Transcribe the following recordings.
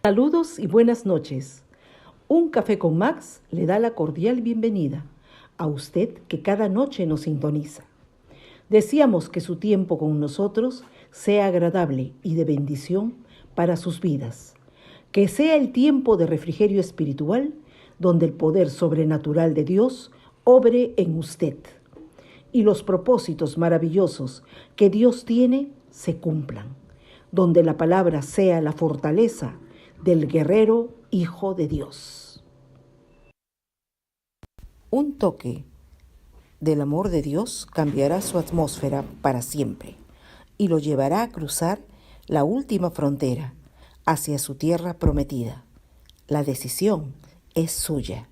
Saludos y buenas noches. Un café con Max le da la cordial bienvenida a usted que cada noche nos sintoniza. Deseamos que su tiempo con nosotros sea agradable y de bendición para sus vidas. Que sea el tiempo de refrigerio espiritual donde el poder sobrenatural de Dios obre en usted y los propósitos maravillosos que Dios tiene se cumplan, donde la palabra sea la fortaleza del guerrero Hijo de Dios. Un toque del amor de Dios cambiará su atmósfera para siempre y lo llevará a cruzar la última frontera hacia su tierra prometida. La decisión es suya.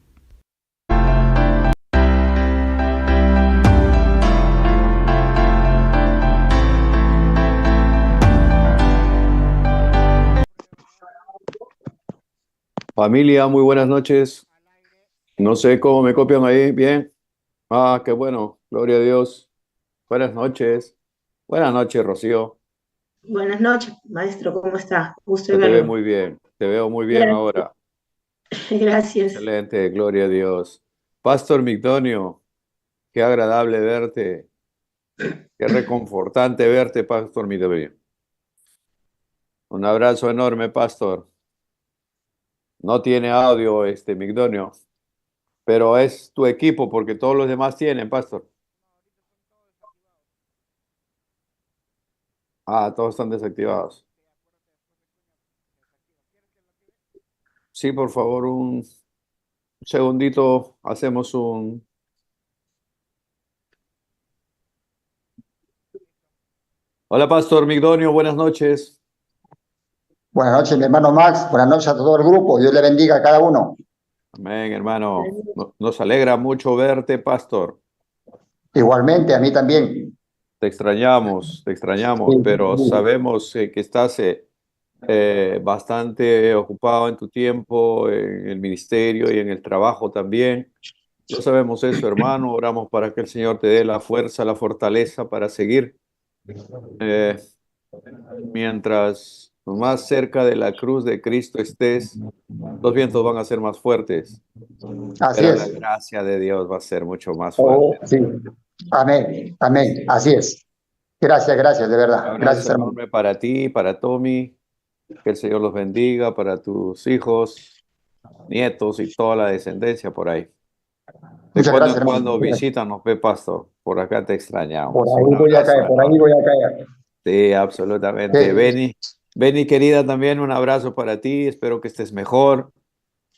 Familia, muy buenas noches. No sé cómo me copian ahí. Bien. Ah, qué bueno. Gloria a Dios. Buenas noches. Buenas noches, Rocío. Buenas noches, maestro, ¿cómo está? Gusto Se de te ve verlo. muy bien. Te veo muy bien Gracias. ahora. Gracias. Excelente. Gloria a Dios. Pastor Migdonio, qué agradable verte. Qué reconfortante verte, Pastor Migdonio. Un abrazo enorme, Pastor. No tiene audio Migdonio, pero es tu equipo porque todos los demás tienen, Pastor. Ah, todos están desactivados. Sí, por favor, un segundito, hacemos un... Hola, Pastor Migdonio, buenas noches. Buenas noches, mi hermano Max. Buenas noches a todo el grupo. Dios le bendiga a cada uno. Amén, hermano. Nos alegra mucho verte, Pastor. Igualmente, a mí también. Te Sí, extrañamos, pero sí. sabemos que estás bastante ocupado en tu tiempo, en el ministerio y en el trabajo también. No sabemos eso, hermano. Oramos para que el Señor te dé la fuerza, la fortaleza para seguir. Eh, Mientras más cerca de la cruz de Cristo estés, los vientos van a ser más fuertes, Así pero la es. gracia de Dios va a ser mucho más Oh, fuerte. sí. Amén. Amén. Así es. Gracias, gracias, de Un verdad. abrazo Gracias, hermano. enorme para ti, para Tommy, que el Señor los bendiga, para tus hijos, nietos y toda la descendencia por ahí. De Muchas cuando en gracias, hermano. cuando visítanos, ve, pastor. Por acá te Por extrañamos. Un ahí voy a abrazo caer, por ahí enorme. voy a caer. Sí, absolutamente. Sí. Benny, querida, también un abrazo para ti. Espero que estés mejor,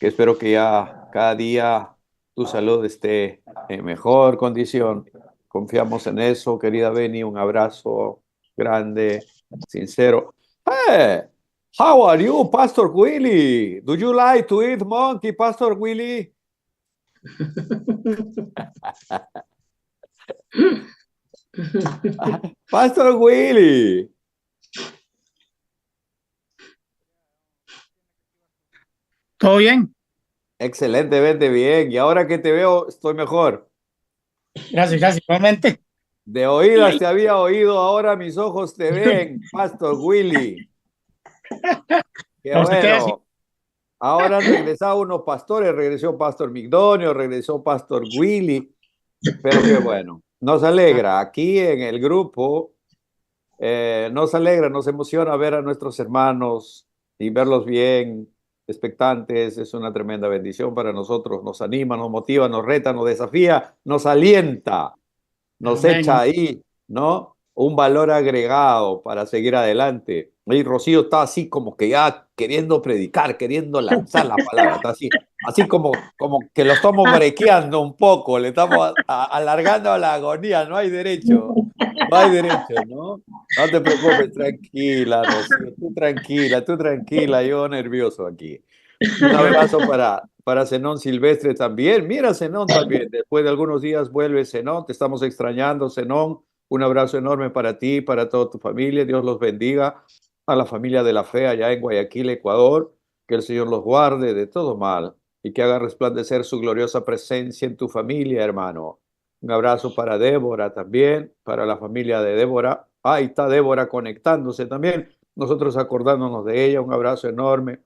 que espero que ya cada día tu salud esté en mejor condición. Confiamos en eso, querida Benny. Un abrazo grande, sincero. Hey, how are you, Pastor Willie? Do you like to eat monkey, Pastor Willie? Pastor Willie. ¿Todo bien? Excelentemente bien. Y ahora que te veo, estoy mejor. Gracias, gracias. Igualmente. De oídas te había oído, ahora mis ojos te ven, Pastor Willy. Qué ¿A usted qué decir? bueno. Ahora han regresado unos pastores, regresó Pastor Migdonio, regresó Pastor Willy, pero qué bueno. Nos alegra aquí en el grupo, nos alegra, nos emociona ver a nuestros hermanos y verlos bien, expectantes. Es una tremenda bendición para nosotros. Nos anima, nos motiva, nos reta, nos desafía, nos alienta, nos echa Amén. ahí, ¿no? Un valor agregado para seguir adelante. Y Rocío está así como que ya queriendo predicar, queriendo lanzar la palabra, está así como que lo estamos brequeando un poco, le estamos alargando la agonía, no hay derecho, no hay derecho, ¿no? No te preocupes, tranquila, Rocío, tú tranquila, yo nervioso aquí. Un abrazo para Zenón Silvestre también. Mira, Zenón también. Después de algunos días vuelve Zenón. Te estamos extrañando, Zenón. Un abrazo enorme para ti, para toda tu familia. Dios los bendiga. A la familia de la fe allá en Guayaquil, Ecuador. Que el Señor los guarde de todo mal y que haga resplandecer su gloriosa presencia en tu familia, hermano. Un abrazo para Débora también, para la familia de Débora. Ahí está Débora conectándose también. Nosotros acordándonos de ella. Un abrazo enorme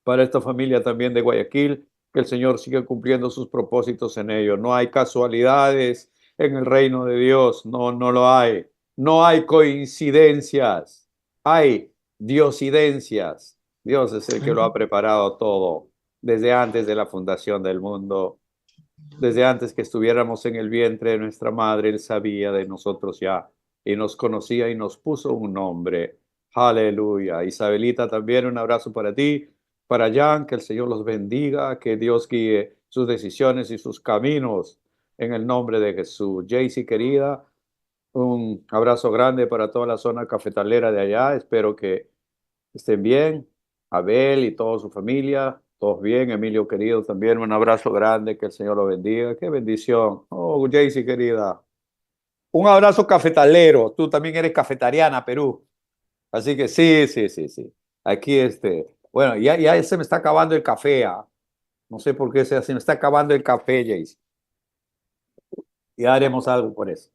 para esta familia también de Guayaquil, que el Señor siga cumpliendo sus propósitos en ellos. No hay casualidades en el reino de Dios, no, no lo hay. No hay coincidencias, hay diosidencias. Dios es el que lo ha preparado todo desde antes de la fundación del mundo. Desde antes que estuviéramos en el vientre de nuestra madre, Él sabía de nosotros ya y nos conocía y nos puso un nombre. Aleluya. Isabelita, también un abrazo para ti, para Jan, que el Señor los bendiga, que Dios guíe sus decisiones y sus caminos en el nombre de Jesús. Jaycee, querida, un abrazo grande para toda la zona cafetalera de allá. Espero que estén bien. Abel y toda su familia, todos bien. Emilio, querido, también un abrazo grande. Que el Señor lo bendiga. Qué bendición. Oh, Jaycee, querida. Un abrazo cafetalero. Tú también eres cafetariana, Perú. Así que sí, sí, sí, sí. Aquí bueno, ya se me está acabando el café. No sé por qué se me está acabando el café, Jaycee. Y haremos algo por eso.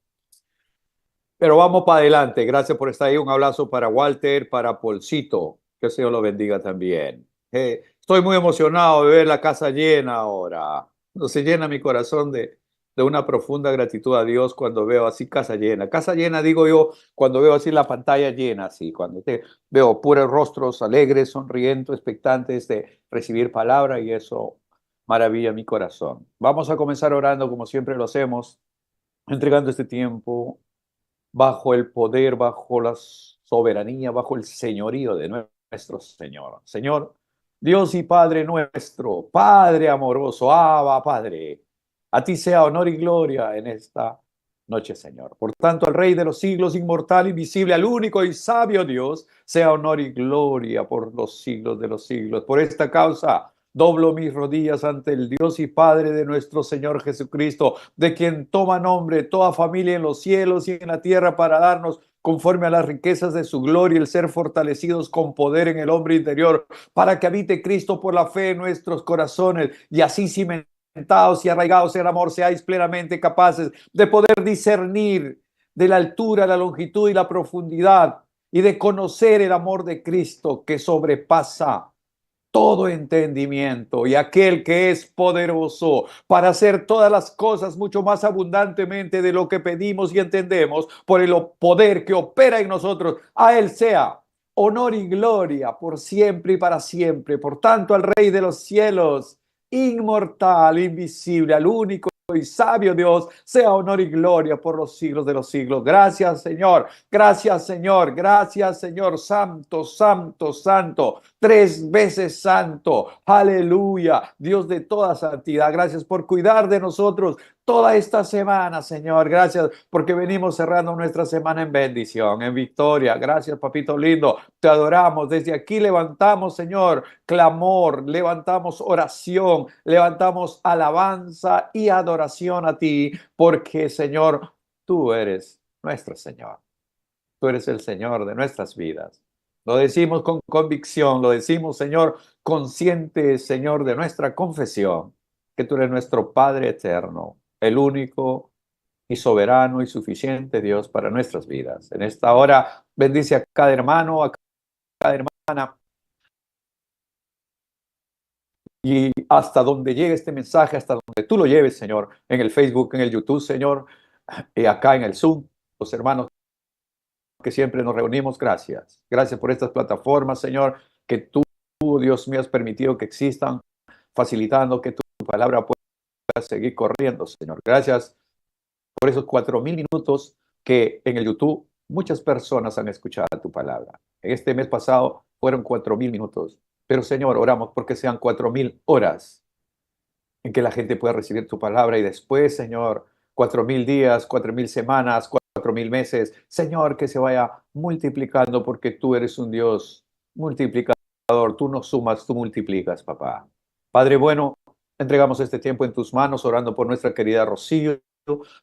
Pero vamos para adelante. Gracias por estar ahí. Un abrazo para Walter, para Polcito. Que el Señor lo bendiga también. Estoy muy emocionado de ver la casa llena ahora. No se llena mi corazón de una profunda gratitud a Dios cuando veo así casa llena. Casa llena, digo yo, cuando veo así la pantalla llena, así, cuando veo puros rostros alegres, sonrientes, expectantes de recibir palabra, y eso maravilla mi corazón. Vamos a comenzar orando como siempre lo hacemos, entregando este tiempo bajo el poder, bajo la soberanía, bajo el señorío de nuestro Señor. Señor, Dios y Padre nuestro, Padre amoroso, Abba, Padre, a ti sea honor y gloria en esta noche, Señor. Por tanto, al Rey de los siglos, inmortal, invisible, al único y sabio Dios, sea honor y gloria por los siglos de los siglos. Por esta causa, doblo mis rodillas ante el Dios y Padre de nuestro Señor Jesucristo, de quien toma nombre toda familia en los cielos y en la tierra, para darnos, conforme a las riquezas de su gloria, el ser fortalecidos con poder en el hombre interior, para que habite Cristo por la fe en nuestros corazones, y así cimentados y arraigados en amor, seáis plenamente capaces de poder discernir de la altura, la longitud y la profundidad, y de conocer el amor de Cristo, que sobrepasa todo entendimiento, y aquel que es poderoso para hacer todas las cosas mucho más abundantemente de lo que pedimos y entendemos, por el poder que opera en nosotros. A Él sea honor y gloria por siempre y para siempre. Por tanto, al Rey de los cielos, inmortal, invisible, al único y sabio Dios, sea honor y gloria por los siglos de los siglos. Gracias, Señor. Gracias, Señor. Gracias, Señor. Santo, santo, santo. 3 veces santo. Aleluya. Dios de toda santidad. Gracias por cuidar de nosotros toda esta semana, Señor. Gracias porque venimos cerrando nuestra semana en bendición, en victoria. Gracias, papito lindo. Te adoramos. Desde aquí levantamos, Señor, clamor, levantamos oración, levantamos alabanza y adoración a ti, porque, Señor, tú eres nuestro Señor. Tú eres el Señor de nuestras vidas. Lo decimos con convicción, lo decimos, Señor, consciente, Señor, de nuestra confesión, que tú eres nuestro Padre eterno, el único y soberano y suficiente Dios para nuestras vidas. En esta hora, bendice a cada hermano, a cada hermana, y hasta donde llegue este mensaje, hasta donde tú lo lleves, Señor, en el Facebook, en el YouTube, Señor, y acá en el Zoom, los hermanos que siempre nos reunimos, gracias. Gracias por estas plataformas, Señor, que tú, Dios mío, has permitido que existan, facilitando que tu palabra pueda seguir corriendo, Señor. Gracias por esos 4,000 minutos que en el YouTube muchas personas han escuchado tu palabra. En este mes pasado fueron 4,000 minutos, pero, Señor, oramos porque sean 4,000 horas en que la gente pueda recibir tu palabra, y después, Señor, 4,000 días, 4,000 semanas, 4,000 meses, Señor, que se vaya multiplicando, porque tú eres un Dios multiplicador. Tú no sumas, tú multiplicas, papá. Padre bueno, entregamos este tiempo en tus manos, orando por nuestra querida Rocío,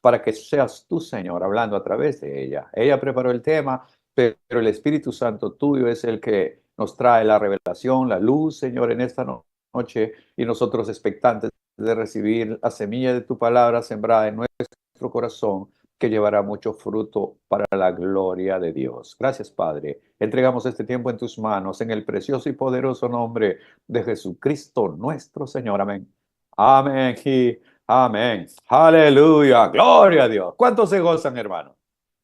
para que seas tú, Señor, hablando a través de ella. Ella preparó el tema, pero el Espíritu Santo tuyo es el que nos trae la revelación, la luz, Señor, en esta noche, y nosotros expectantes de recibir la semilla de tu palabra sembrada en nuestro corazón, que llevará mucho fruto para la gloria de Dios. Gracias, Padre. Entregamos este tiempo en tus manos, en el precioso y poderoso nombre de Jesucristo nuestro Señor. Amén. Amén y amén. Aleluya. Gloria a Dios. ¿Cuántos se gozan, hermanos?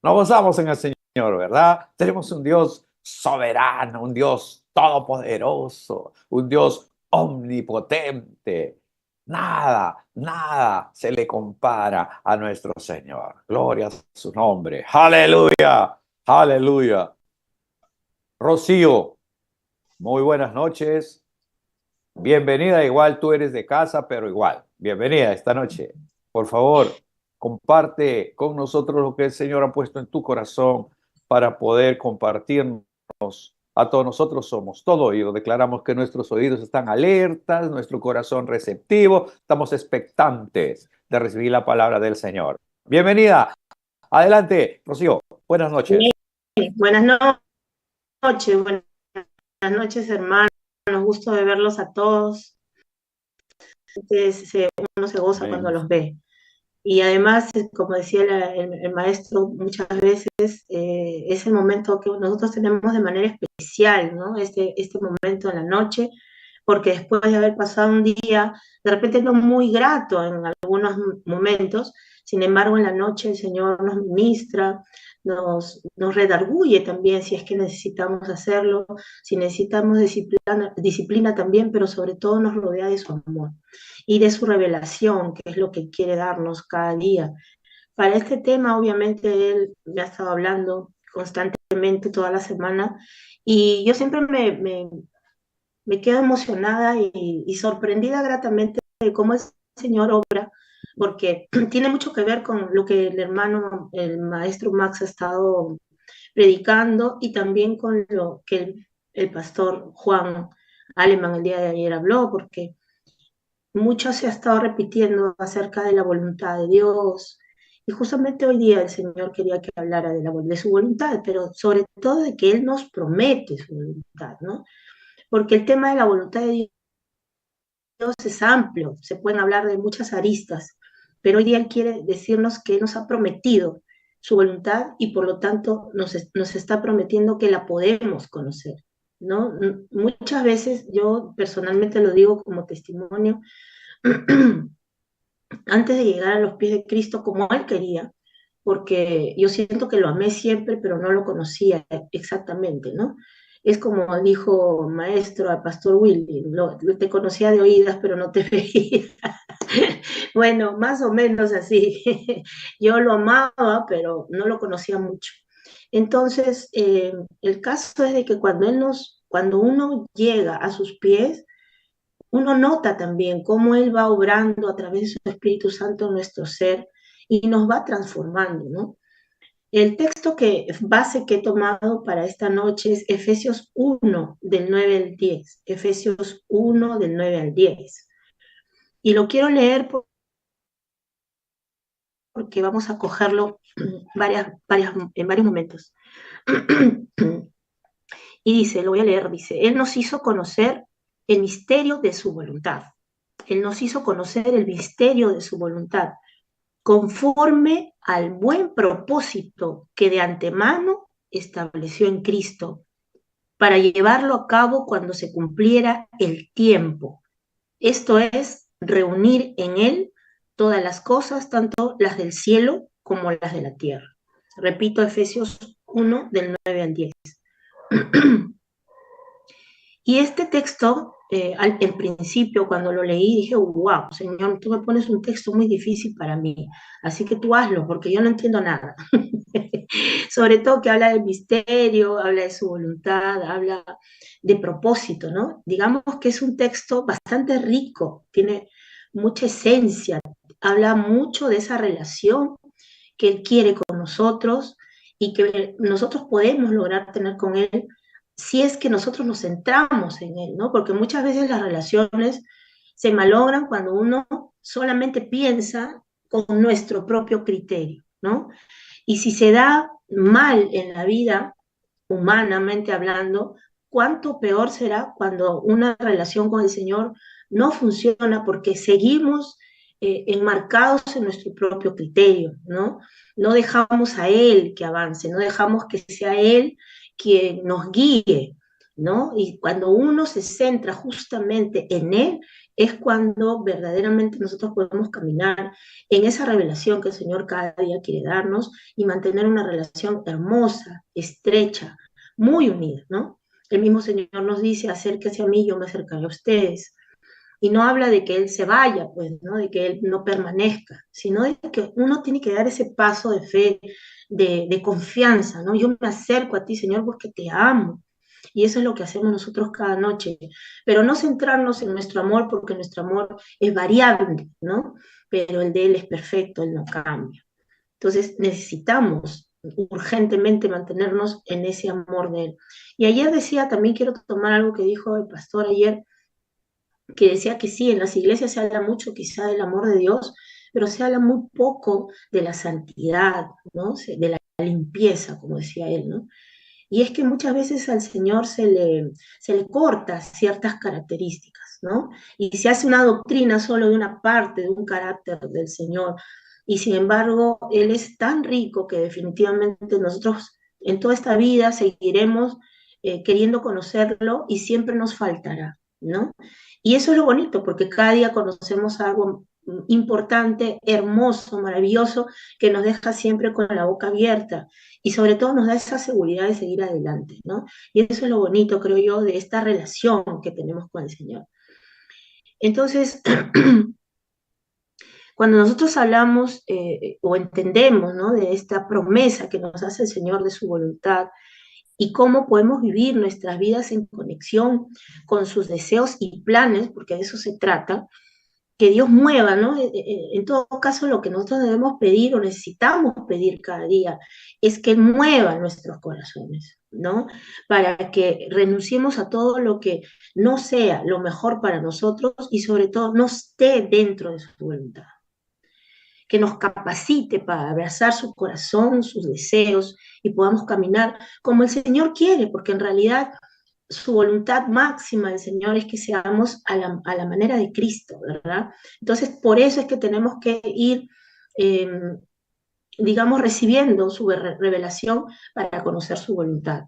Nos gozamos en el Señor, ¿verdad? Tenemos un Dios soberano, un Dios todopoderoso, un Dios omnipotente. Nada se le compara a nuestro Señor. Gloria a su nombre. Aleluya, aleluya. Rocío, muy buenas noches. Bienvenida, igual tú eres de casa, pero igual. Bienvenida esta noche. Por favor, comparte con nosotros lo que el Señor ha puesto en tu corazón para poder compartirnos. A todos nosotros somos todo oído. Declaramos que nuestros oídos están alertas, nuestro corazón receptivo. Estamos expectantes de recibir la palabra del Señor. Bienvenida. Adelante, Rocío. Buenas noches. Buenas noches, hermanos. Gusto de verlos a todos. Uno se goza cuando los ve. Y además, como decía el maestro, muchas veces es el momento que nosotros tenemos de manera especial, ¿no? Este momento en la noche, porque después de haber pasado un día, de repente no muy grato en algunos momentos, sin embargo en la noche el Señor nos ministra, nos redarguye también si es que necesitamos hacerlo, si necesitamos disciplina también, pero sobre todo nos rodea de su amor y de su revelación, que es lo que quiere darnos cada día. Para este tema, obviamente, él me ha estado hablando constantemente toda la semana, y yo siempre me quedo emocionada y sorprendida gratamente de cómo el Señor obra, porque tiene mucho que ver con lo que el maestro Max ha estado predicando, y también con lo que el pastor Juan Aleman el día de ayer habló, porque mucho se ha estado repitiendo acerca de la voluntad de Dios, y justamente hoy día el Señor quería que hablara de su voluntad, pero sobre todo de que Él nos promete su voluntad, ¿no? Porque el tema de la voluntad de Dios es amplio, se pueden hablar de muchas aristas, pero hoy día Él quiere decirnos que Él nos ha prometido su voluntad, y por lo tanto nos está prometiendo que la podemos conocer, ¿no? Muchas veces, yo personalmente lo digo como testimonio, antes de llegar a los pies de Cristo como Él quería, porque yo siento que lo amé siempre, pero no lo conocía exactamente, ¿no? Es como dijo maestro al pastor Willy, te conocía de oídas, pero no te veía. Bueno, más o menos así. Yo lo amaba, pero no lo conocía mucho. Entonces, el caso es de que cuando uno llega a sus pies, uno nota también cómo Él va obrando a través de su Espíritu Santo en nuestro ser y nos va transformando, ¿no? El texto base que he tomado para esta noche es Efesios 1, del 9 al 10. Efesios 1, del 9 al 10. Y lo quiero leer porque vamos a cogerlo en varios momentos. Y dice, lo voy a leer, dice, Él nos hizo conocer el misterio de su voluntad. Él nos hizo conocer el misterio de su voluntad, conforme al buen propósito que de antemano estableció en Cristo, para llevarlo a cabo cuando se cumpliera el tiempo. Esto es, reunir en Él todas las cosas, tanto las del cielo como las de la tierra. Repito, Efesios 1, del 9 al 10. Y este texto, en principio, cuando lo leí, dije, wow, Señor, tú me pones un texto muy difícil para mí, así que tú hazlo, porque yo no entiendo nada. Sobre todo que habla del misterio, habla de su voluntad, habla de propósito, ¿no? Digamos que es un texto bastante rico, tiene mucha esencia, habla mucho de esa relación que Él quiere con nosotros y que nosotros podemos lograr tener con Él si es que nosotros nos centramos en Él, ¿no? Porque muchas veces las relaciones se malogran cuando uno solamente piensa con nuestro propio criterio, ¿no? Y si se da mal en la vida, humanamente hablando, cuánto peor será cuando una relación con el Señor no funciona porque seguimos enmarcados en nuestro propio criterio, ¿no? No dejamos a Él que avance, no dejamos que sea Él quien nos guíe, ¿no? Y cuando uno se centra justamente en Él, es cuando verdaderamente nosotros podemos caminar en esa revelación que el Señor cada día quiere darnos y mantener una relación hermosa, estrecha, muy unida, ¿no? El mismo Señor nos dice, acérquese a mí, yo me acercaré a ustedes. Y no habla de que Él se vaya, pues, ¿no? De que Él no permanezca, sino de que uno tiene que dar ese paso de fe, de confianza, ¿no? Yo me acerco a ti, Señor, porque te amo. Y eso es lo que hacemos nosotros cada noche. Pero no centrarnos en nuestro amor, porque nuestro amor es variable, ¿no? Pero el de Él es perfecto, Él no cambia. Entonces necesitamos urgentemente mantenernos en ese amor de Él. Y ayer decía, también quiero tomar algo que dijo el pastor ayer, que decía que sí, en las iglesias se habla mucho quizá del amor de Dios, pero se habla muy poco de la santidad, ¿no? De la limpieza, como decía él, ¿no? Y es que muchas veces al Señor se le corta ciertas características, ¿no? Y se hace una doctrina solo de una parte, de un carácter del Señor. Y sin embargo, Él es tan rico que definitivamente nosotros en toda esta vida seguiremos queriendo conocerlo y siempre nos faltará, ¿no? Y eso es lo bonito, porque cada día conocemos algo importante, hermoso, maravilloso, que nos deja siempre con la boca abierta y sobre todo nos da esa seguridad de seguir adelante, ¿no? Y eso es lo bonito, creo yo, de esta relación que tenemos con el Señor. Entonces, cuando nosotros hablamos o entendemos, ¿no?, de esta promesa que nos hace el Señor de su voluntad y cómo podemos vivir nuestras vidas en conexión con sus deseos y planes, porque de eso se trata, que Dios mueva, ¿no? En todo caso, lo que nosotros debemos pedir o necesitamos pedir cada día es que mueva nuestros corazones, ¿no? Para que renunciemos a todo lo que no sea lo mejor para nosotros y sobre todo no esté dentro de su voluntad. Que nos capacite para abrazar su corazón, sus deseos y podamos caminar como el Señor quiere, porque en realidad su voluntad máxima del Señor es que seamos a la manera de Cristo, ¿verdad? Entonces, por eso es que tenemos que ir, eh, digamos, recibiendo su revelación para conocer su voluntad.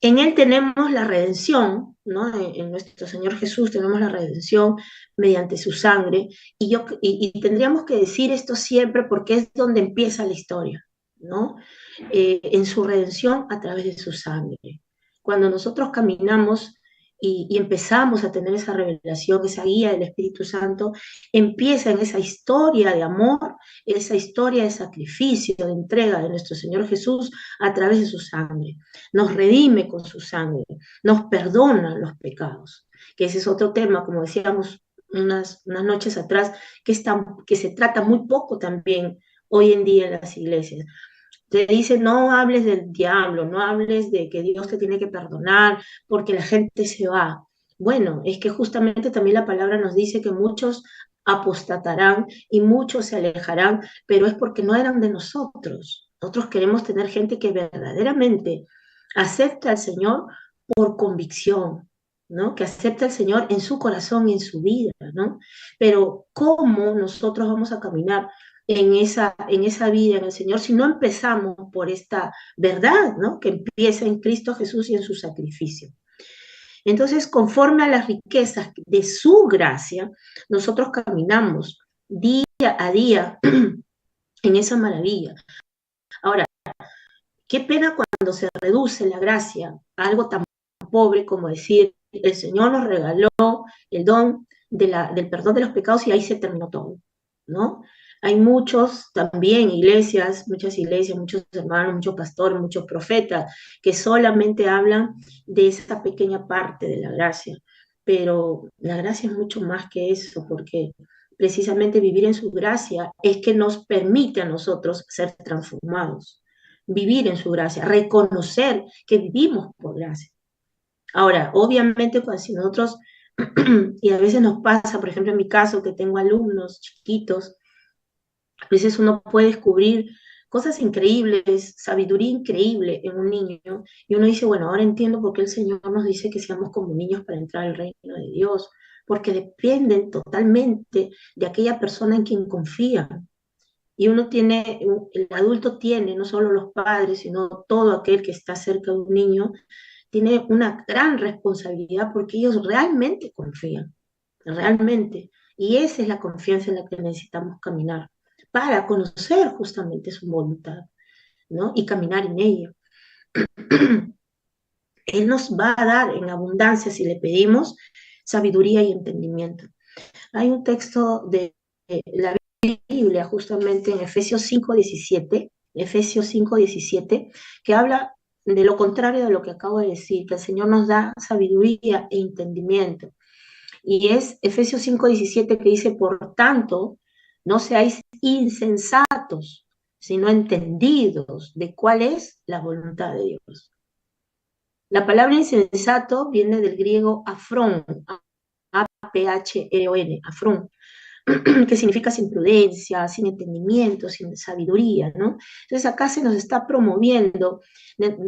En Él tenemos la redención, ¿no? En nuestro Señor Jesús tenemos la redención mediante su sangre, y tendríamos que decir esto siempre porque es donde empieza la historia, ¿no? En su redención a través de su sangre. Cuando nosotros caminamos y empezamos a tener esa revelación, esa guía del Espíritu Santo, empieza en esa historia de amor, esa historia de sacrificio, de entrega de nuestro Señor Jesús a través de su sangre. Nos redime con su sangre, nos perdona los pecados, que ese es otro tema, como decíamos unas noches atrás, que se trata muy poco también hoy en día en las iglesias. Te dice, no hables del diablo, no hables de que Dios te tiene que perdonar porque la gente se va. Bueno, es que justamente también la palabra nos dice que muchos apostatarán y muchos se alejarán, pero es porque no eran de nosotros. Nosotros queremos tener gente que verdaderamente acepta al Señor por convicción, ¿no? Que acepta al Señor en su corazón y en su vida, ¿no? Pero ¿cómo nosotros vamos a caminar en esa vida en el Señor si no empezamos por esta verdad, ¿no?, que empieza en Cristo Jesús y en su sacrificio? Entonces, conforme a las riquezas de su gracia, nosotros caminamos día a día en esa maravilla. Ahora, qué pena cuando se reduce la gracia a algo tan pobre como decir, el Señor nos regaló el don del perdón de los pecados y ahí se terminó todo, ¿no? Hay muchos también muchas iglesias, muchos hermanos, muchos pastores, muchos profetas que solamente hablan de esa pequeña parte de la gracia, pero la gracia es mucho más que eso, porque precisamente vivir en su gracia es que nos permite a nosotros ser transformados, vivir en su gracia, reconocer que vivimos por gracia. Ahora, obviamente, si nosotros, y a veces nos pasa, por ejemplo, en mi caso, que tengo alumnos chiquitos, a veces uno puede descubrir cosas increíbles, sabiduría increíble en un niño, y uno dice, bueno, ahora entiendo por qué el Señor nos dice que seamos como niños para entrar al reino de Dios, porque dependen totalmente de aquella persona en quien confían. Y uno tiene, el adulto tiene, no solo los padres, sino todo aquel que está cerca de un niño, tiene una gran responsabilidad porque ellos realmente confían, realmente. Y esa es la confianza en la que necesitamos caminar para conocer justamente su voluntad, ¿no? Y caminar en ella. Él nos va a dar en abundancia, si le pedimos, sabiduría y entendimiento. Hay un texto de la Biblia, justamente en Efesios 5:17, que habla de lo contrario de lo que acabo de decir, que el Señor nos da sabiduría e entendimiento. Y es Efesios 5:17 que dice, por tanto, no seáis insensatos, sino entendidos de cuál es la voluntad de Dios. La palabra insensato viene del griego afrón, A-P-H-R-O-N, afrón, que significa sin prudencia, sin entendimiento, sin sabiduría, ¿no? Entonces acá se nos está promoviendo,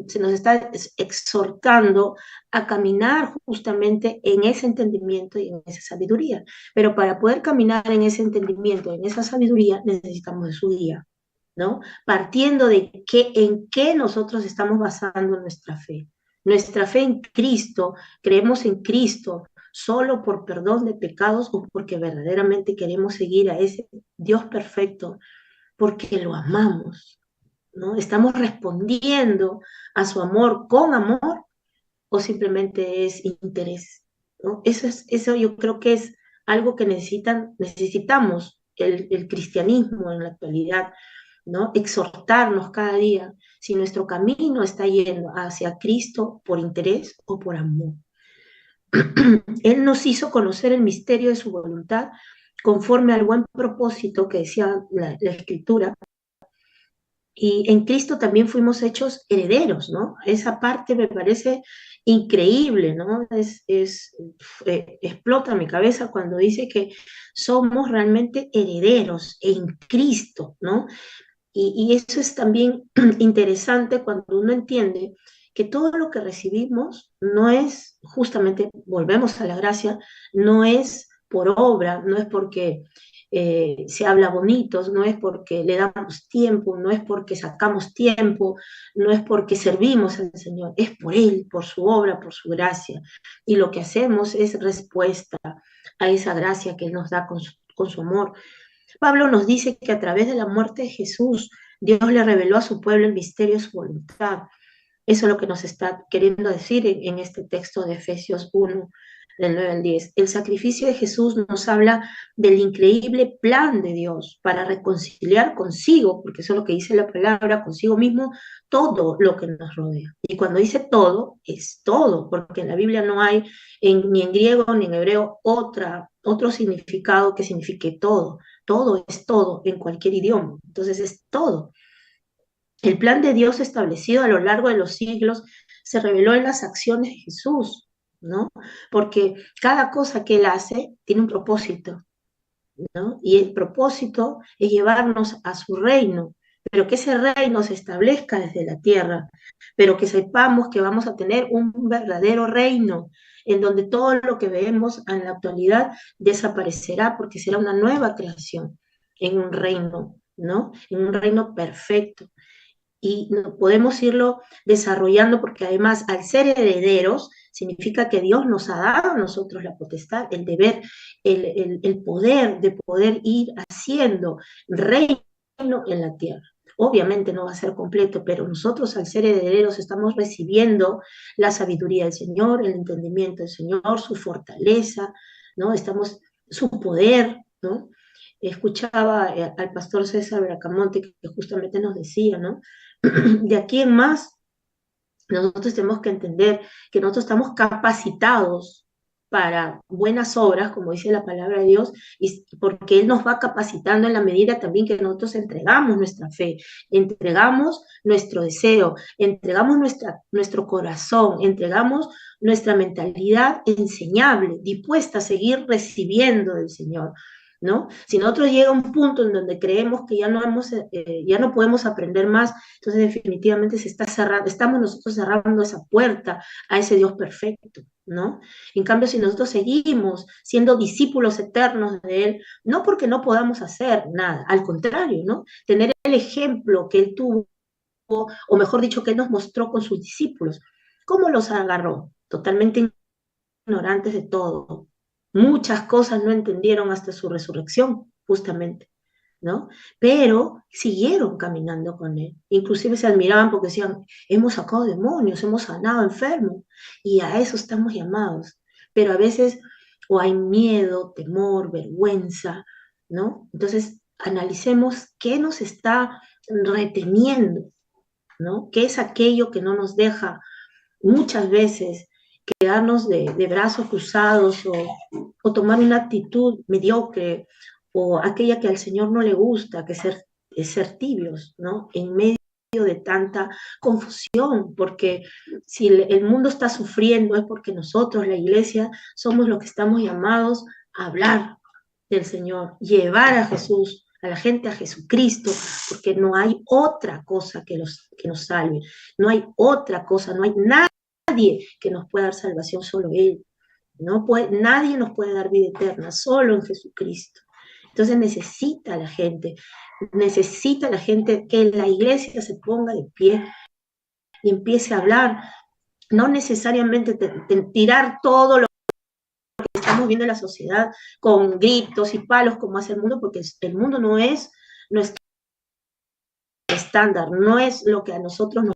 se nos está exhortando a caminar justamente en ese entendimiento y en esa sabiduría. Pero para poder caminar en ese entendimiento, en esa sabiduría, necesitamos de su guía, ¿no? Partiendo de en qué nosotros estamos basando nuestra fe. Nuestra fe en Cristo, creemos en Cristo, solo por perdón de pecados o porque verdaderamente queremos seguir a ese Dios perfecto, porque lo amamos, ¿no? Estamos respondiendo a su amor con amor o simplemente es interés, ¿no? Eso yo creo que es algo que necesitamos el cristianismo en la actualidad, ¿no? Exhortarnos cada día si nuestro camino está yendo hacia Cristo por interés o por amor. Él nos hizo conocer el misterio de su voluntad conforme al buen propósito que decía la Escritura. Y en Cristo también fuimos hechos herederos, ¿no? Esa parte me parece increíble, ¿no? Explota mi cabeza cuando dice que somos realmente herederos en Cristo, ¿no? Y eso es también interesante cuando uno entiende que todo lo que recibimos no es, justamente, volvemos a la gracia, no es por obra, no es porque se habla bonito, no es porque le damos tiempo, no es porque sacamos tiempo, no es porque servimos al Señor, es por Él, por su obra, por su gracia. Y lo que hacemos es respuesta a esa gracia que Él nos da con su amor. Pablo nos dice que a través de la muerte de Jesús, Dios le reveló a su pueblo el misterio de su voluntad. Eso es lo que nos está queriendo decir en este texto de Efesios 1, del 9 al 10. El sacrificio de Jesús nos habla del increíble plan de Dios para reconciliar consigo, porque eso es lo que dice la palabra, consigo mismo, todo lo que nos rodea. Y cuando dice todo, es todo, porque en la Biblia no hay ni en griego ni en hebreo otro significado que signifique todo. Todo es todo en cualquier idioma. Entonces es todo. El plan de Dios establecido a lo largo de los siglos se reveló en las acciones de Jesús, ¿no? Porque cada cosa que Él hace tiene un propósito, ¿no? Y el propósito es llevarnos a su reino, pero que ese reino se establezca desde la tierra, pero que sepamos que vamos a tener un verdadero reino en donde todo lo que vemos en la actualidad desaparecerá porque será una nueva creación en un reino, ¿no? En un reino perfecto. Y podemos irlo desarrollando porque además al ser herederos significa que Dios nos ha dado a nosotros la potestad, el deber, el poder de poder ir haciendo reino en la tierra. Obviamente no va a ser completo, pero nosotros al ser herederos estamos recibiendo la sabiduría del Señor, el entendimiento del Señor, su fortaleza, ¿no? Estamos, su poder, ¿no? Escuchaba al pastor César Bracamonte que justamente nos decía, ¿no? De aquí en más, nosotros tenemos que entender que nosotros estamos capacitados para buenas obras, como dice la palabra de Dios, y porque Él nos va capacitando en la medida también que nosotros entregamos nuestra fe, entregamos nuestro deseo, entregamos nuestro corazón, entregamos nuestra mentalidad enseñable, dispuesta a seguir recibiendo del Señor. ¿no? Si nosotros llega a un punto en donde creemos que ya no podemos aprender más, entonces definitivamente se está cerrando, estamos nosotros cerrando esa puerta a ese Dios perfecto, ¿no? En cambio, si nosotros seguimos siendo discípulos eternos de Él, no porque no podamos hacer nada, al contrario, ¿no? Tener el ejemplo que Él tuvo, o mejor dicho, que Él nos mostró con sus discípulos. ¿Cómo los agarró? Totalmente ignorantes de todo. Muchas cosas no entendieron hasta su resurrección, justamente, ¿no? Pero siguieron caminando con Él. Inclusive se admiraban porque decían, hemos sacado demonios, hemos sanado enfermos, y a eso estamos llamados. Pero a veces o hay miedo, temor, vergüenza, ¿no? Entonces, analicemos qué nos está reteniendo, ¿no? ¿Qué es aquello que no nos deja muchas veces quedarnos de brazos cruzados o tomar una actitud mediocre o aquella que al Señor no le gusta, que es ser tibios, ¿no? En medio de tanta confusión, porque si el mundo está sufriendo es porque nosotros, la iglesia, somos los que estamos llamados a hablar del Señor, llevar a Jesús, a la gente a Jesucristo, porque no hay otra cosa que nos salve, no hay otra cosa, no hay nadie que nos pueda dar salvación, solo Él. Nadie nos puede dar vida eterna, solo en Jesucristo. Entonces necesita la gente que la iglesia se ponga de pie y empiece a hablar, no necesariamente tirar todo lo que estamos viendo en la sociedad con gritos y palos como hace el mundo, porque el mundo no es nuestro estándar, no es lo que a nosotros nos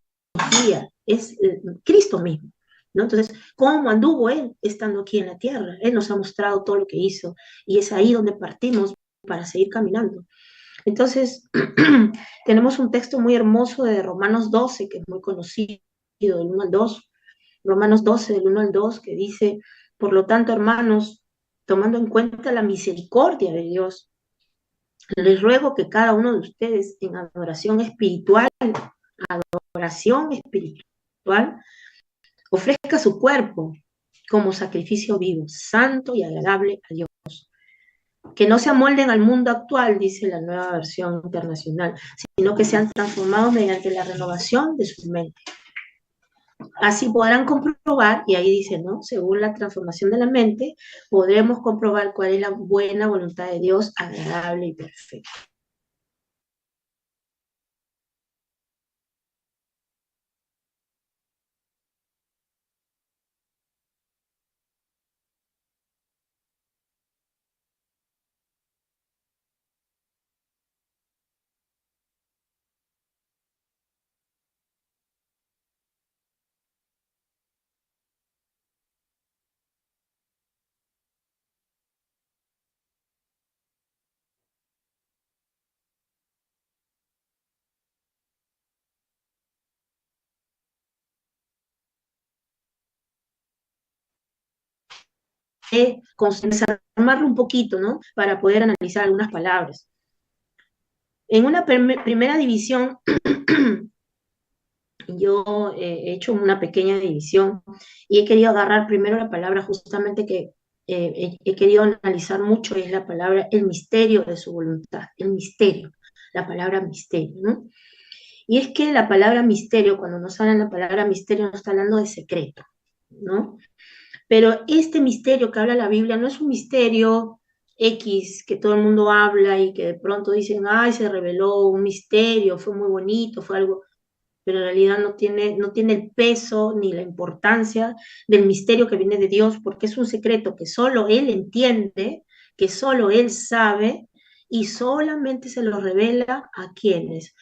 guía, es Cristo mismo, ¿no? Entonces, ¿cómo anduvo Él estando aquí en la tierra? Él nos ha mostrado todo lo que hizo y es ahí donde partimos para seguir caminando. Entonces, tenemos un texto muy hermoso de Romanos 12, que es muy conocido, del 1 al 2, Romanos 12, del 1 al 2, que dice, por lo tanto, hermanos, tomando en cuenta la misericordia de Dios, les ruego que cada uno de ustedes en adoración espiritual, ofrezca su cuerpo como sacrificio vivo, santo y agradable a Dios. Que no se amolden al mundo actual, dice la nueva versión internacional, sino que sean transformados mediante la renovación de su mente. Así podrán comprobar, y ahí dice, ¿no? Según la transformación de la mente, podremos comprobar cuál es la buena voluntad de Dios, agradable y perfecta. Desarmarlo un poquito, ¿no? Para poder analizar algunas palabras. En una primera división, yo he hecho una pequeña división y he querido agarrar primero la palabra justamente que he querido analizar mucho, es la palabra, el misterio de su voluntad, el misterio, la palabra misterio, ¿no? Y es que la palabra misterio, cuando nos hablan la palabra misterio, nos está hablando de secreto, ¿no? Pero este misterio que habla la Biblia no es un misterio X que todo el mundo habla y que de pronto dicen, ay, se reveló un misterio, fue muy bonito, fue algo, pero en realidad no tiene el peso ni la importancia del misterio que viene de Dios, porque es un secreto que solo Él entiende, que solo Él sabe, y solamente se lo revela a quienes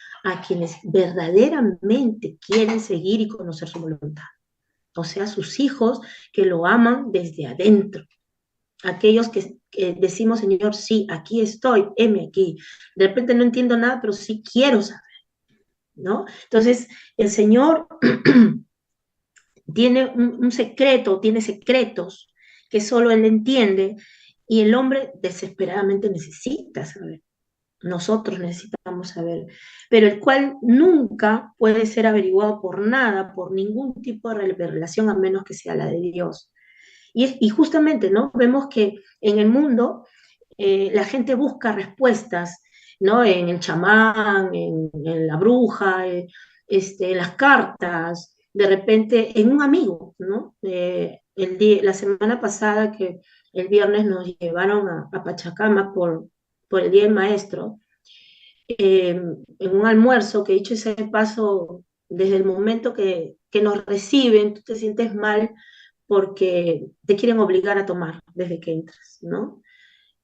verdaderamente quieren seguir y conocer su voluntad. O sea, sus hijos que lo aman desde adentro. Aquellos que decimos, Señor, sí, aquí estoy, heme aquí. De repente no entiendo nada, pero sí quiero saber, ¿no? Entonces, el Señor tiene un secreto, tiene secretos que solo Él entiende y el hombre desesperadamente necesita saber. Nosotros necesitamos saber, pero el cual nunca puede ser averiguado por nada, por ningún tipo de revelación, a menos que sea la de Dios. Y justamente, ¿no? Vemos que en el mundo la gente busca respuestas, ¿no? En el chamán, en la bruja, en las cartas, de repente en un amigo, ¿no? La semana pasada, que el viernes nos llevaron a Pachacama por el Día del Maestro, en un almuerzo, que dicho ese paso, desde el momento que nos reciben, tú te sientes mal porque te quieren obligar a tomar desde que entras, ¿no?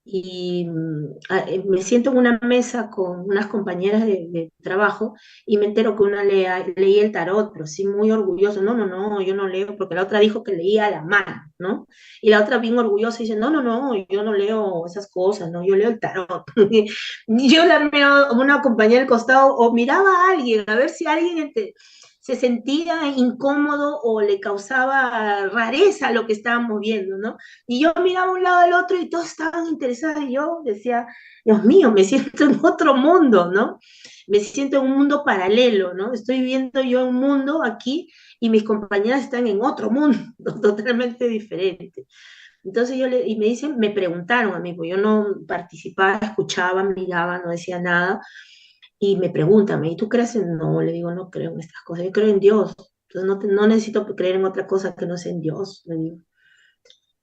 Y me siento en una mesa con unas compañeras de trabajo y me entero que una leía el tarot, pero sí muy orgulloso. No, no, no, yo no leo, porque la otra dijo que leía a la mano, ¿no? Y la otra bien orgullosa dice, no, no, no, yo no leo esas cosas, no, yo leo el tarot. Yo la miraba a una compañera al costado o miraba a alguien, a ver si alguien se sentía incómodo o le causaba rareza lo que estábamos viendo, ¿no? Y yo miraba un lado al otro y todos estaban interesados y yo decía, Dios mío, me siento en otro mundo, ¿no? Me siento en un mundo paralelo, ¿no? Estoy viendo yo un mundo aquí y mis compañeras están en otro mundo totalmente diferente. Entonces y me dicen, me preguntaron a mí, pues yo no participaba, escuchaba, miraba, no decía nada, y me preguntan, ¿y tú crees en? No, le digo, no creo en estas cosas, yo creo en Dios, entonces no necesito creer en otra cosa que no sea en Dios, le digo.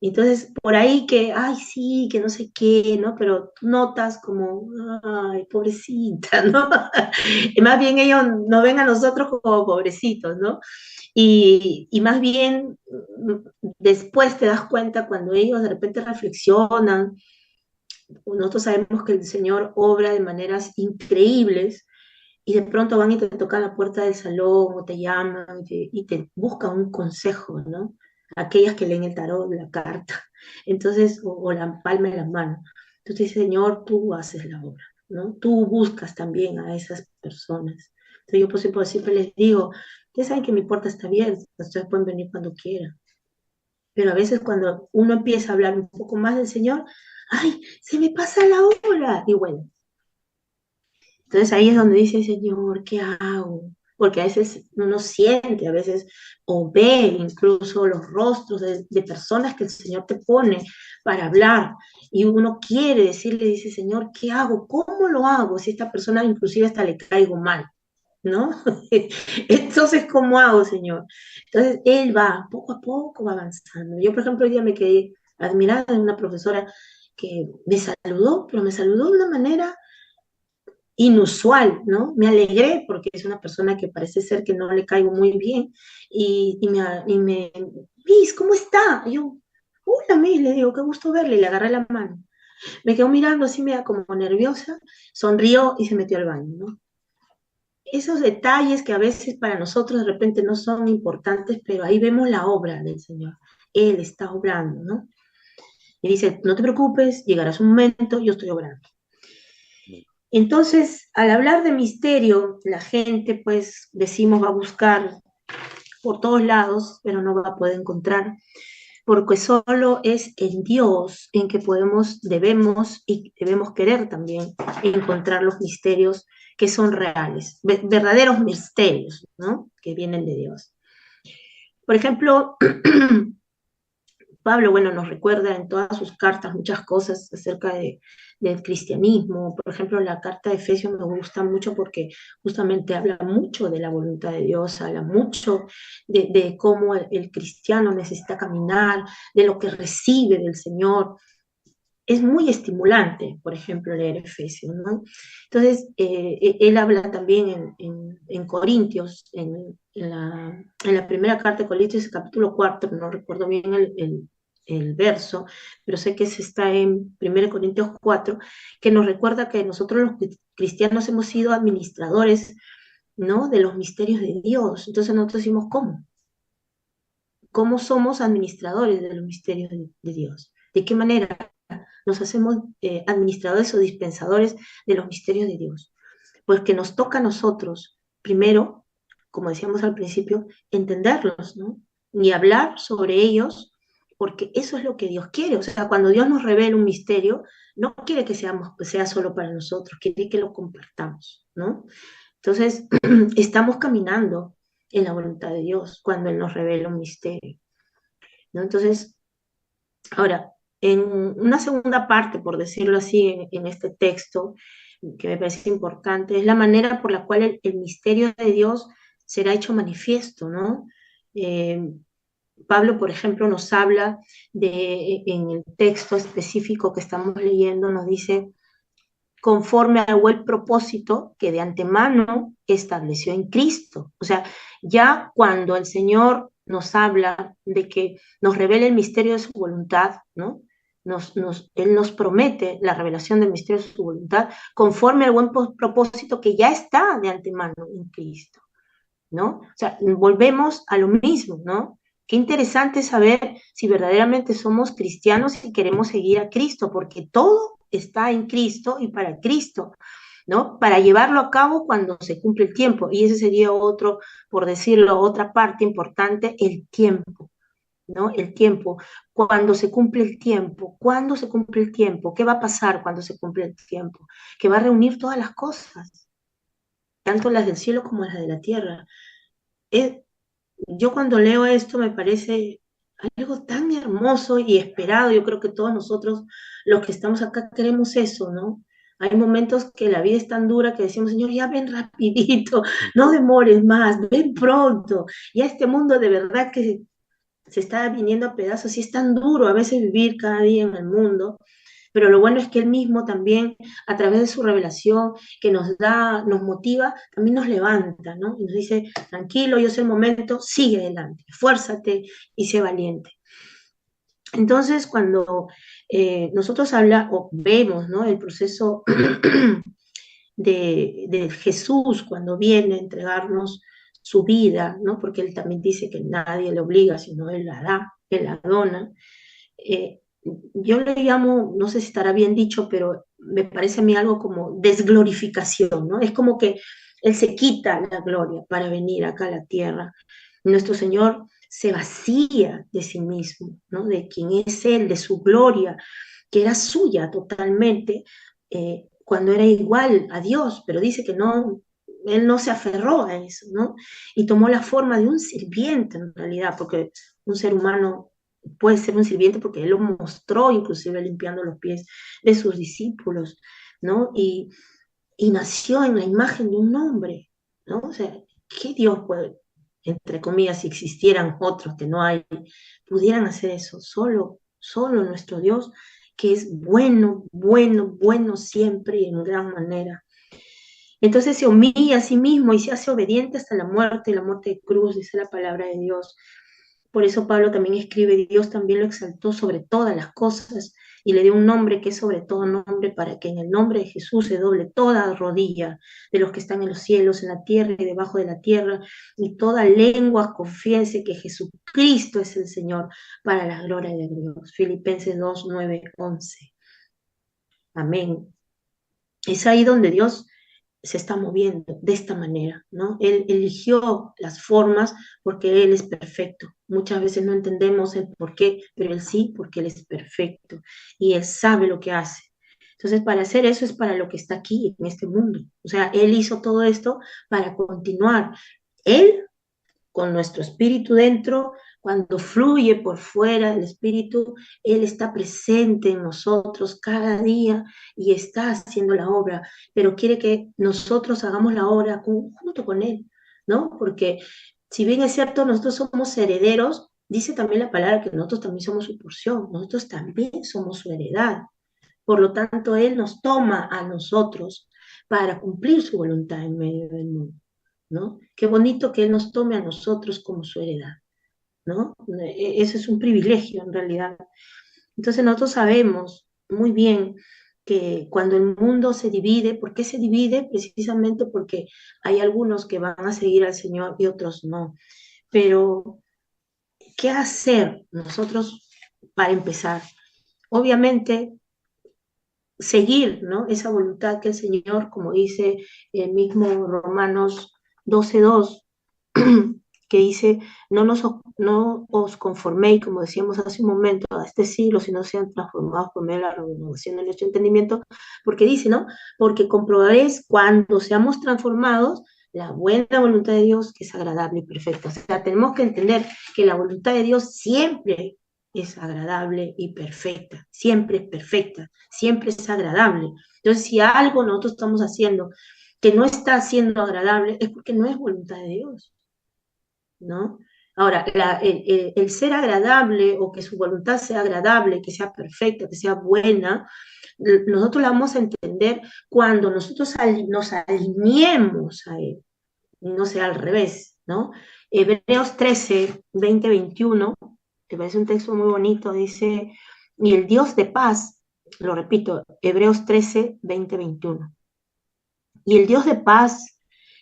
Entonces, por ahí que, ay, sí, que no sé qué, ¿no? Pero tú notas como, ay, pobrecita, ¿no? Y más bien ellos nos ven a nosotros como pobrecitos, ¿no? Y más bien después te das cuenta cuando ellos de repente reflexionan, nosotros sabemos que el Señor obra de maneras increíbles y de pronto van y te tocan la puerta del salón o te llaman y te buscan un consejo, ¿no? Aquellas que leen el tarot, la carta, entonces, o la palma de la mano. Entonces, Señor, tú haces la obra, ¿no? Tú buscas también a esas personas. Entonces, yo siempre les digo, ustedes saben que mi puerta está abierta, ustedes pueden venir cuando quieran. Pero a veces cuando uno empieza a hablar un poco más del Señor, ¡ay, se me pasa la hora! Y bueno, entonces ahí es donde dice, Señor, ¿qué hago? Porque a veces uno siente, a veces, o ve incluso los rostros de personas que el Señor te pone para hablar, y uno quiere decirle, dice, Señor, ¿qué hago? ¿Cómo lo hago? Si esta persona inclusive hasta le caigo mal, ¿no? Entonces, ¿cómo hago, Señor? Entonces, Él va, poco a poco va avanzando. Yo, por ejemplo, hoy día me quedé admirada de una profesora que me saludó, pero me saludó de una manera inusual, ¿no? Me alegré porque es una persona que parece ser que no le caigo muy bien y me Miss, ¿cómo está? Y yo, hola Miss, le digo, qué gusto verle, y le agarré la mano. Me quedó mirando así, me da como nerviosa, sonrió y se metió al baño, ¿no? Esos detalles que a veces para nosotros de repente no son importantes, pero ahí vemos la obra del Señor. Él está obrando, ¿no? Y dice, no te preocupes, llegará su momento, yo estoy obrando. Entonces, al hablar de misterio, la gente, pues, decimos, va a buscar por todos lados, pero no va a poder encontrar, porque solo es en Dios en que debemos y debemos querer también encontrar los misterios que son reales, verdaderos misterios, ¿no? Que vienen de Dios. Por ejemplo, Pablo, bueno, nos recuerda en todas sus cartas muchas cosas acerca del cristianismo. Por ejemplo, la carta de Efesios me gusta mucho porque justamente habla mucho de la voluntad de Dios, habla mucho de cómo el cristiano necesita caminar, de lo que recibe del Señor. Es muy estimulante, por ejemplo, leer Efesios, ¿no? Entonces, él habla también en Corintios, en la primera carta de Corintios, capítulo 4, no recuerdo bien el verso, pero sé que está en 1 Corintios 4, que nos recuerda que nosotros los cristianos hemos sido administradores, ¿no? De los misterios de Dios. Entonces nosotros decimos, ¿cómo? ¿Cómo somos administradores de los misterios de Dios? ¿De qué manera nos hacemos administradores o dispensadores de los misterios de Dios? Pues que nos toca a nosotros, primero, como decíamos al principio, entenderlos, ¿no? Y hablar sobre ellos, porque eso es lo que Dios quiere. O sea, cuando Dios nos revela un misterio, no quiere que sea solo para nosotros, quiere que lo compartamos, ¿no? Entonces, estamos caminando en la voluntad de Dios cuando Él nos revela un misterio, ¿no? Entonces, ahora, en una segunda parte, por decirlo así, en este texto, que me parece importante, es la manera por la cual el misterio de Dios será hecho manifiesto, ¿no? Pablo, por ejemplo, nos habla en el texto específico que estamos leyendo, nos dice, conforme al buen propósito que de antemano estableció en Cristo. O sea, ya cuando el Señor nos habla de que nos revele el misterio de su voluntad, ¿no? Él nos promete la revelación del misterio de su voluntad conforme al buen propósito que ya está de antemano en Cristo, ¿no? O sea, volvemos a lo mismo, ¿no? Qué interesante saber si verdaderamente somos cristianos y queremos seguir a Cristo, porque todo está en Cristo y para Cristo, ¿no? Para llevarlo a cabo cuando se cumple el tiempo. Y ese sería otro, por decirlo, otra parte importante, el tiempo, ¿no? El tiempo. Cuando se cumple el tiempo, ¿cuándo se cumple el tiempo? ¿Qué va a pasar cuando se cumple el tiempo? Que va a reunir todas las cosas, tanto las del cielo como las de la tierra. Yo cuando leo esto me parece algo tan hermoso y esperado. Yo creo que todos nosotros, los que estamos acá, queremos eso, ¿no? Hay momentos que la vida es tan dura que decimos, Señor, ya ven rapidito, no demores más, ven pronto. Ya este mundo de verdad que se está viniendo a pedazos y es tan duro a veces vivir cada día en el mundo, pero lo bueno es que Él mismo también, a través de su revelación, que nos da, nos motiva, también nos levanta, ¿no? Y nos dice, tranquilo, yo sé el momento, sigue adelante, esfuérzate y sé valiente. Entonces, cuando nosotros o vemos, ¿no?, el proceso de Jesús cuando viene a entregarnos su vida, ¿no?, porque Él también dice que nadie le obliga, sino Él la da, Él la dona, yo le llamo, no sé si estará bien dicho, pero me parece a mí algo como desglorificación, ¿no? Es como que Él se quita la gloria para venir acá a la tierra. Nuestro Señor se vacía de sí mismo, ¿no? De quién es Él, de su gloria, que era suya totalmente, cuando era igual a Dios, pero dice que no, Él no se aferró a eso, ¿no? Y tomó la forma de un sirviente en realidad, porque un ser humano puede ser un sirviente porque Él lo mostró, inclusive limpiando los pies de sus discípulos, ¿no? Y nació en la imagen de un hombre, ¿no? O sea, ¿qué Dios puede, entre comillas, si existieran otros que no hay, pudieran hacer eso? Solo nuestro Dios, que es bueno, bueno, bueno siempre y en gran manera. Entonces se humilla a sí mismo y se hace obediente hasta la muerte de cruz, dice la palabra de Dios. Por eso Pablo también escribe, Dios también lo exaltó sobre todas las cosas y le dio un nombre que es sobre todo nombre, para que en el nombre de Jesús se doble toda rodilla de los que están en los cielos, en la tierra y debajo de la tierra, y toda lengua confiese que Jesucristo es el Señor, para la gloria de Dios. Filipenses 2, 9, 11. Amén. Es ahí donde Dios se está moviendo de esta manera, ¿no? Él eligió las formas porque Él es perfecto. Muchas veces no entendemos el por qué, pero Él sí, porque Él es perfecto y Él sabe lo que hace. Entonces, para hacer eso es para lo que está aquí en este mundo. O sea, Él hizo todo esto para continuar. Él, con nuestro espíritu dentro, cuando fluye por fuera el espíritu, Él está presente en nosotros cada día y está haciendo la obra, pero quiere que nosotros hagamos la obra junto con Él, ¿no? Porque si bien es cierto, nosotros somos herederos, dice también la palabra que nosotros también somos su porción, nosotros también somos su heredad. Por lo tanto, Él nos toma a nosotros para cumplir su voluntad en medio del mundo, ¿no? Qué bonito que Él nos tome a nosotros como su heredad, ¿no? Eso es un privilegio en realidad. Entonces nosotros sabemos muy bien que cuando el mundo se divide, ¿por qué se divide? Precisamente porque hay algunos que van a seguir al Señor y otros no. Pero, ¿qué hacer nosotros para empezar? Obviamente, seguir, ¿no?, esa voluntad que el Señor, como dice el mismo Romanos 12:2, que dice, no os conforméis, como decíamos hace un momento, a este siglo, sino sean transformados por medio de la renovación de nuestro entendimiento, porque dice, ¿no? Porque comprobaréis cuando seamos transformados la buena voluntad de Dios, que es agradable y perfecta. O sea, tenemos que entender que la voluntad de Dios siempre es agradable y perfecta, siempre es perfecta, siempre es agradable. Entonces, si algo nosotros estamos haciendo que no está siendo agradable, es porque no es voluntad de Dios, ¿no? Ahora, el ser agradable o que su voluntad sea agradable, que sea perfecta, que sea buena, nosotros la vamos a entender cuando nosotros nos alineemos a Él, no sea al revés, ¿no? Hebreos 13, 20, 21, me parece un texto muy bonito, dice, y el Dios de paz, lo repito, Hebreos 13, 20, 21, y el Dios de paz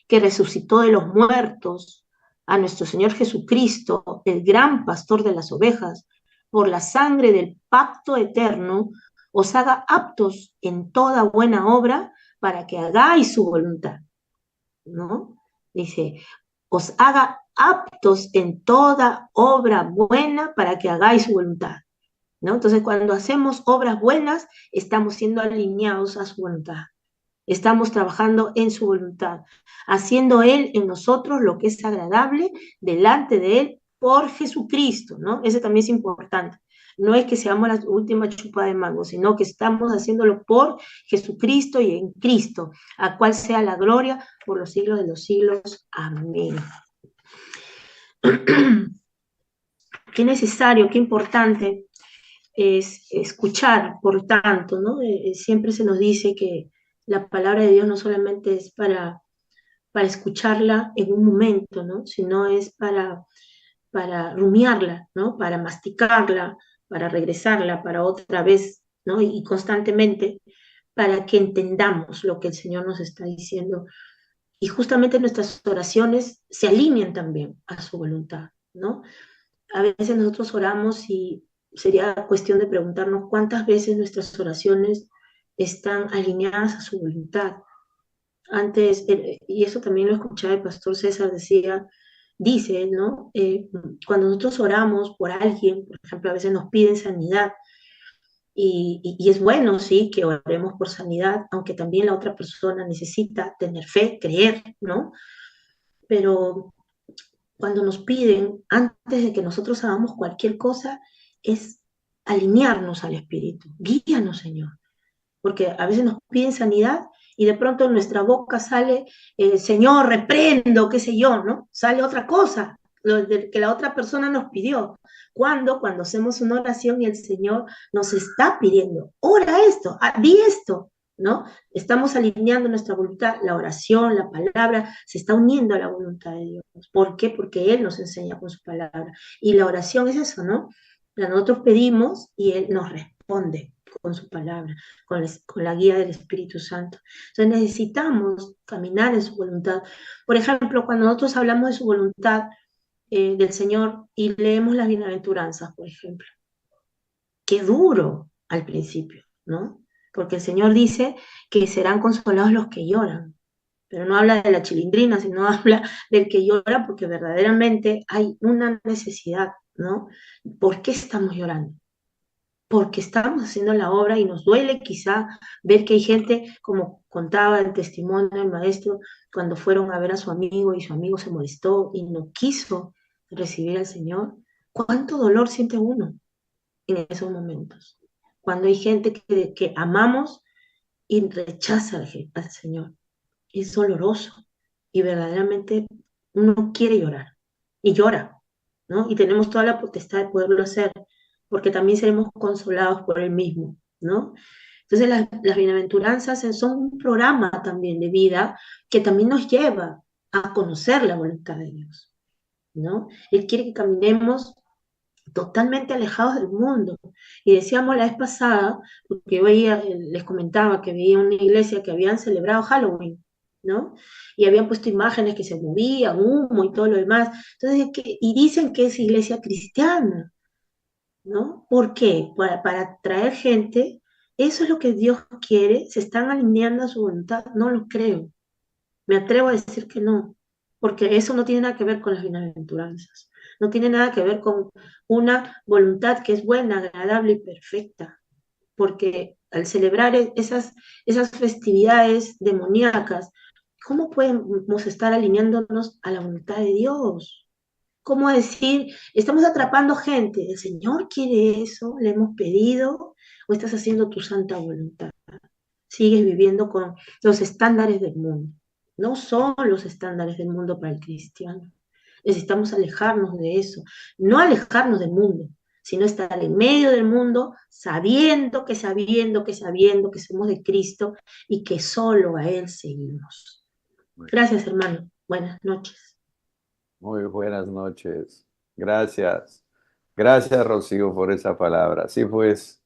que resucitó de los muertos a nuestro Señor Jesucristo, el gran pastor de las ovejas, por la sangre del pacto eterno, os haga aptos en toda buena obra para que hagáis su voluntad, ¿no? Dice, os haga aptos en toda obra buena para que hagáis su voluntad, ¿no? Entonces, cuando hacemos obras buenas, estamos siendo alineados a su voluntad. Estamos trabajando en su voluntad, haciendo Él en nosotros lo que es agradable delante de Él por Jesucristo, ¿no? Ese también es importante. No es que seamos la última chupa de mango, sino que estamos haciéndolo por Jesucristo y en Cristo, a cual sea la gloria por los siglos de los siglos. Amén. Qué necesario, qué importante es escuchar, por tanto, ¿no? Siempre se nos dice que la palabra de Dios no solamente es para escucharla en un momento, ¿no? Sino es para rumiarla, ¿no? Para masticarla, para regresarla, para otra vez, ¿no? Y constantemente, para que entendamos lo que el Señor nos está diciendo. Y justamente nuestras oraciones se alinean también a su voluntad, ¿no? A veces nosotros oramos y sería cuestión de preguntarnos cuántas veces nuestras oraciones están alineadas a su voluntad. Antes, y eso también lo escuchaba el pastor César, dice, ¿no? Cuando nosotros oramos por alguien, por ejemplo, a veces nos piden sanidad, y es bueno, sí, que oremos por sanidad, aunque también la otra persona necesita tener fe, creer, ¿no? Pero cuando nos piden, antes de que nosotros hagamos cualquier cosa, es alinearnos al Espíritu. Guíanos, Señor. Porque a veces nos piden sanidad y de pronto en nuestra boca sale, Señor, reprendo, qué sé yo, ¿no? Sale otra cosa, lo que la otra persona nos pidió. Cuando hacemos una oración y el Señor nos está pidiendo, ora esto, di esto, ¿no? Estamos alineando nuestra voluntad, la oración, la palabra, se está uniendo a la voluntad de Dios. ¿Por qué? Porque Él nos enseña con su palabra. Y la oración es eso, ¿no? Nosotros pedimos y Él nos responde con su palabra, con la guía del Espíritu Santo. Entonces necesitamos caminar en su voluntad. Por ejemplo, cuando nosotros hablamos de su voluntad del Señor y leemos las bienaventuranzas, por ejemplo, qué duro al principio, ¿no? Porque el Señor dice que serán consolados los que lloran, pero no habla de la chilindrina, sino habla del que llora porque verdaderamente hay una necesidad, ¿no? ¿Por qué estamos llorando? Porque estamos haciendo la obra y nos duele quizá ver que hay gente, como contaba el testimonio del maestro, cuando fueron a ver a su amigo y su amigo se molestó y no quiso recibir al Señor. ¿Cuánto dolor siente uno en esos momentos? Cuando hay gente que amamos y rechaza al Señor. Es doloroso y verdaderamente uno quiere llorar y llora, ¿no? Y tenemos toda la potestad de poderlo hacer, porque también seremos consolados por Él mismo, ¿no? Entonces las bienaventuranzas son un programa también de vida que también nos lleva a conocer la voluntad de Dios, ¿no? Él quiere que caminemos totalmente alejados del mundo. Y decíamos la vez pasada, porque veía, les comentaba que veía una iglesia que habían celebrado Halloween, ¿no? Y habían puesto imágenes que se movían, humo y todo lo demás. Entonces, y dicen que es iglesia cristiana, ¿no? ¿Por qué? Para atraer gente. Eso es lo que Dios quiere. ¿Se están alineando a su voluntad? No lo creo. Me atrevo a decir que no, porque eso no tiene nada que ver con las bienaventuranzas. No tiene nada que ver con una voluntad que es buena, agradable y perfecta. Porque al celebrar esas festividades demoníacas, ¿cómo podemos estar alineándonos a la voluntad de Dios? ¿cómo decir? Estamos atrapando gente. ¿El Señor quiere eso? ¿Le hemos pedido? ¿O estás haciendo tu santa voluntad? Sigues viviendo con los estándares del mundo. No son los estándares del mundo para el cristiano. Necesitamos alejarnos de eso. No alejarnos del mundo, sino estar en medio del mundo, sabiendo que somos de Cristo y que solo a Él seguimos. Gracias, hermano. Buenas noches. Muy buenas noches. Gracias. Gracias, Rocío, por esa palabra. Sí, pues,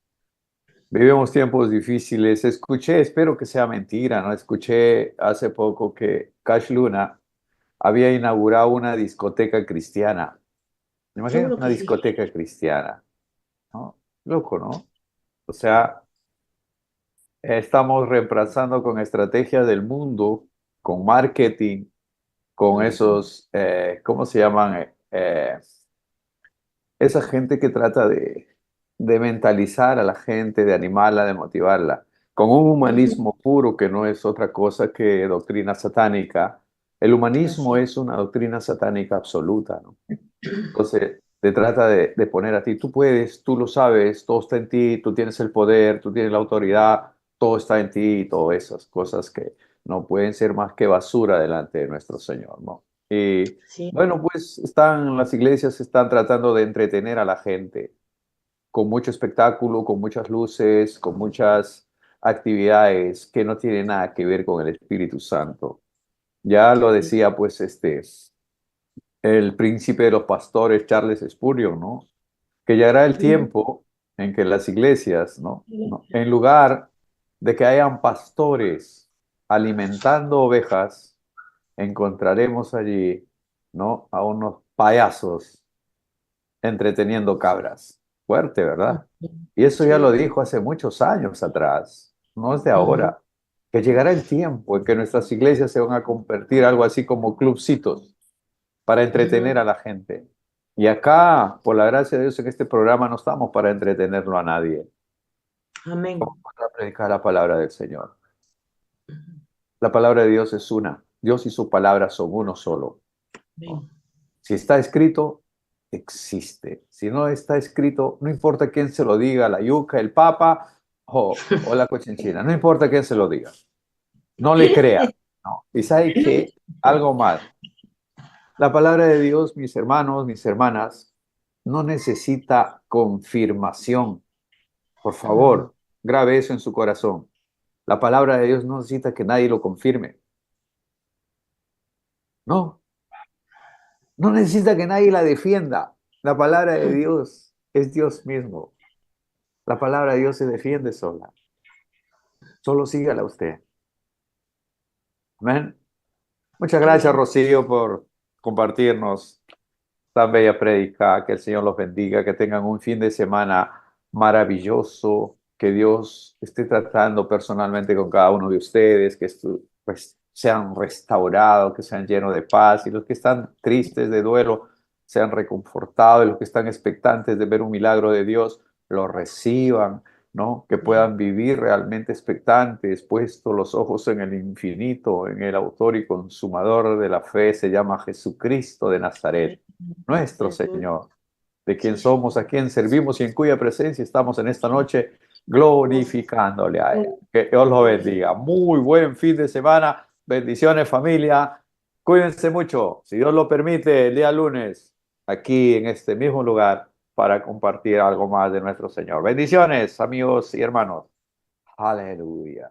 vivimos tiempos difíciles. Escuché, espero que sea mentira, ¿no? Escuché hace poco que Cash Luna había inaugurado una discoteca cristiana. Imagínate Seguro una que sí. discoteca cristiana, ¿no? Loco, ¿no? O sea, estamos reemplazando con estrategias del mundo, con marketing, con esos, ¿cómo se llaman? Esa gente que trata de mentalizar a la gente, de animarla, de motivarla, con un humanismo puro que no es otra cosa que doctrina satánica. El humanismo Así. es una doctrina satánica absoluta, ¿no? Entonces, te trata de poner a ti, tú puedes, tú lo sabes, todo está en ti, tú tienes el poder, tú tienes la autoridad, todo está en ti y todas esas cosas que no pueden ser más que basura delante de nuestro Señor, ¿no? Y Sí. bueno, pues las iglesias están tratando de entretener a la gente con mucho espectáculo, con muchas luces, con muchas actividades que no tienen nada que ver con el Espíritu Santo. Ya lo decía, pues, el príncipe de los pastores, Charles Spurgeon, ¿no? Que llegará el tiempo en que las iglesias, ¿no? En lugar de que hayan pastores alimentando ovejas, encontraremos allí, ¿no? A unos payasos entreteniendo cabras. Fuerte, ¿verdad? Y eso ya lo Sí. dijo hace muchos años atrás, no es de ahora, que llegará el tiempo en que nuestras iglesias se van a convertir algo así como clubcitos para entretener a la gente. Y acá, por la gracia de Dios, en este programa no estamos para entretenerlo a nadie, Amén. estamos para predicar la palabra del Señor. La palabra de Dios es una. Dios y su palabra son uno solo, ¿no? Amén. Si está escrito, existe. Si no está escrito, no importa quién se lo diga, la yuca, el papa o la cochinchina, no importa quién se lo diga. No le crea, ¿no? Y sabe que algo más. La palabra de Dios, mis hermanos, mis hermanas, no necesita confirmación. Por favor, grabe eso en su corazón. La palabra de Dios no necesita que nadie lo confirme. No, no necesita que nadie la defienda. La palabra de Dios es Dios mismo. La palabra de Dios se defiende sola. Solo sígala usted. Amén. Muchas gracias, Amén. Rocío, por compartirnos tan bella prédica. Que el Señor los bendiga, que tengan un fin de semana maravilloso, que Dios esté tratando personalmente con cada uno de ustedes, que pues, sean restaurados, que sean llenos de paz, y los que están tristes de duelo sean reconfortados, y los que están expectantes de ver un milagro de Dios lo reciban, ¿no? Que puedan vivir realmente expectantes, puestos los ojos en el infinito, en el autor y consumador de la fe, se llama Jesucristo de Nazaret, nuestro Señor, de quien Sí. somos, a quien servimos y en cuya presencia estamos en esta noche glorificándole a Él. Que Dios lo bendiga. Muy buen fin de semana. Bendiciones, familia. Cuídense mucho. Si Dios lo permite, el día lunes, aquí en este mismo lugar, para compartir algo más de nuestro Señor. Bendiciones, amigos y hermanos. Aleluya.